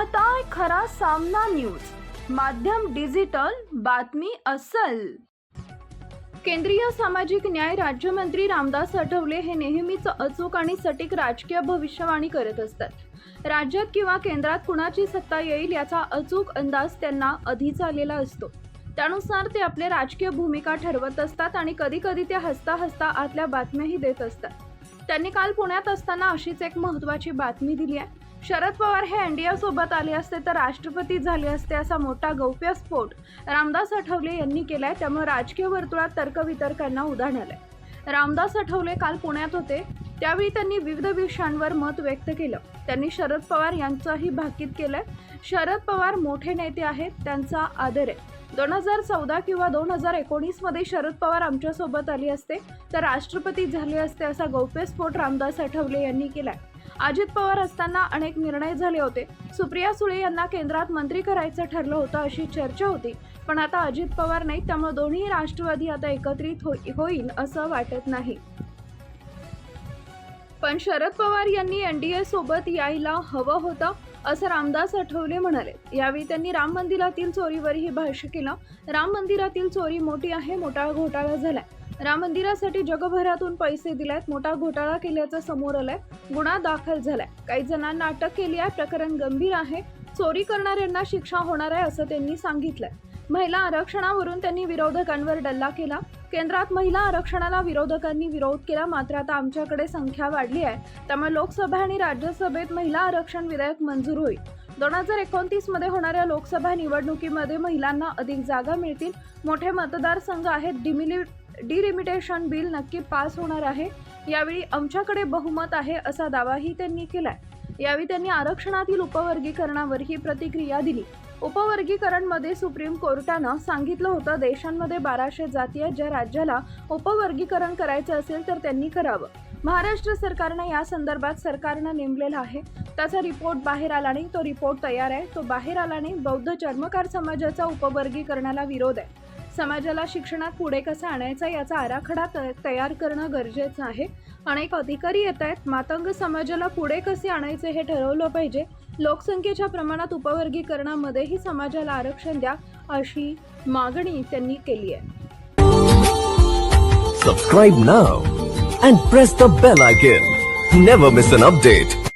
पाहताय खरा सामना न्यूज, माध्यम डिजिटल, बातमी अस्सल। केंद्रीय सामाजिक न्याय राज्यमंत्री रामदास आठवले हे नेहमीच अचूक आणि सटीक राजकीय भविष्यवाणी करत असतात। राज्यात किंवा केंद्रात कुणाची सत्ता येईल याचा अचूक अंदाज त्यांना आधीच आलेला असतो। त्यानुसार ते आपले राजकीय भूमिका ठरवत असतात आणि कधी कधी ते हसता हसता आतल्या बातम्याही देत असतात। त्यांनी काल पुण्यात असताना अशीच एक महत्त्वाची बातमी दिली आहे। शरद पवार हे एनडीए सोबत आले असते तर राष्ट्रपती झाले असते असा मोठा गौप्यस्फोट रामदास आठवले यांनी केलाय। त्यामुळे राजकीय वर्तुळात तर्कवितर्कांना उधाण आलंय। रामदास आठवले काल पुण्यात होते, त्यावेळी त्यांनी विविध विषयांवर मत व्यक्त केलं। त्यांनी शरद पवार यांचंही भाकीत केलंय। शरद पवार मोठे नेते आहेत, त्यांचा आदर आहे। 2014 किंवा 2019 मध्ये शरद पवार आमच्यासोबत आले असते तर राष्ट्रपती झाले असते असा गौप्यस्फोट रामदास आठवले यांनी केलाय। अजित पवार असताना अनेक निर्णय झाले होते। सुप्रिया सुळे यांना केंद्रात मंत्री करायचं ठरलं होतं अशी चर्चा होती, पण आता अजित पवार नाही, त्यामुळे दोन्ही राष्ट्रवादी आता एकत्रित होईल असं वाटत नाही। पण शरद पवार यांनी एनडीए सोबत यायला हवं होतं असं रामदास आठवले म्हणाले। यावेळी त्यांनी राम मंदिरातील चोरीवरही भाष्य केलं। राम मंदिरातील चोरी मोठी आहे, मोठा घोटाळा झालाय। राम मंदिरासाठी जगभरातून पैसे दिलेत, मोठा घोटाळा केल्याचं समोर आलंय, गुन्हा दाखल झालाय, काही जणांना अटक केली आहे, प्रकरण गंभीर आहे, चोरी करणाऱ्यांना शिक्षा होणार आहे असं त्यांनी सांगितलंय। महिला आरक्षणावरून त्यांनी विरोधकांवर डल्ला केला। केंद्रात महिला आरक्षणाला विरोधकांनी विरोध केला, मात्र आता आमच्याकडे संख्या वाढली आहे, त्यामुळे लोकसभा आणि राज्यसभेत महिला आरक्षण विधेयक मंजूर होईल। 2029 मध्ये होणाऱ्या लोकसभा निवडणुकीमध्ये महिलांना अधिक जागा मिळतील, मोठे मतदारसंघ आहेत, डिलिमिटेशन बिल नक्की पास होणार आहे। यावेळी आमच्याकडे बहुमत आहे असा दावाही त्यांनी केलाय। यावेळी त्यांनी आरक्षणातील उपवर्गीकरणावरही प्रतिक्रिया दिली। उपवर्गीकरण मध्ये सुप्रीम कोर्टानं सांगितलं होतं देशांमध्ये 1200 जाती आहेत, ज्या राज्याला उपवर्गीकरण करायचं असेल तर त्यांनी करावं। महाराष्ट्र सरकारनं या संदर्भात सरकारनं नेमलेला आहे, त्याचा रिपोर्ट बाहेर आला नाही, तो रिपोर्ट तयार आहे, तो बाहेर आला नाही। बौद्ध चर्मकार समाजाचा उपवर्गीकरणाला विरोध आहे। समाजाला शिक्षणात पुढे कसं आणायचं याचा आराखडा तयार करणं गरजेचं आहे। अनेक अधिकारी येत आहेत, मातंग समाजाला पुढे कसे आणायचे हे ठरवलं पाहिजे। लोकसंख्येच्या प्रमाणात उपवर्गीकरणामध्येही समाजाला आरक्षण द्या अशी मागणी त्यांनी केली आहे। Subscribe now and press the bell icon. Never miss an update.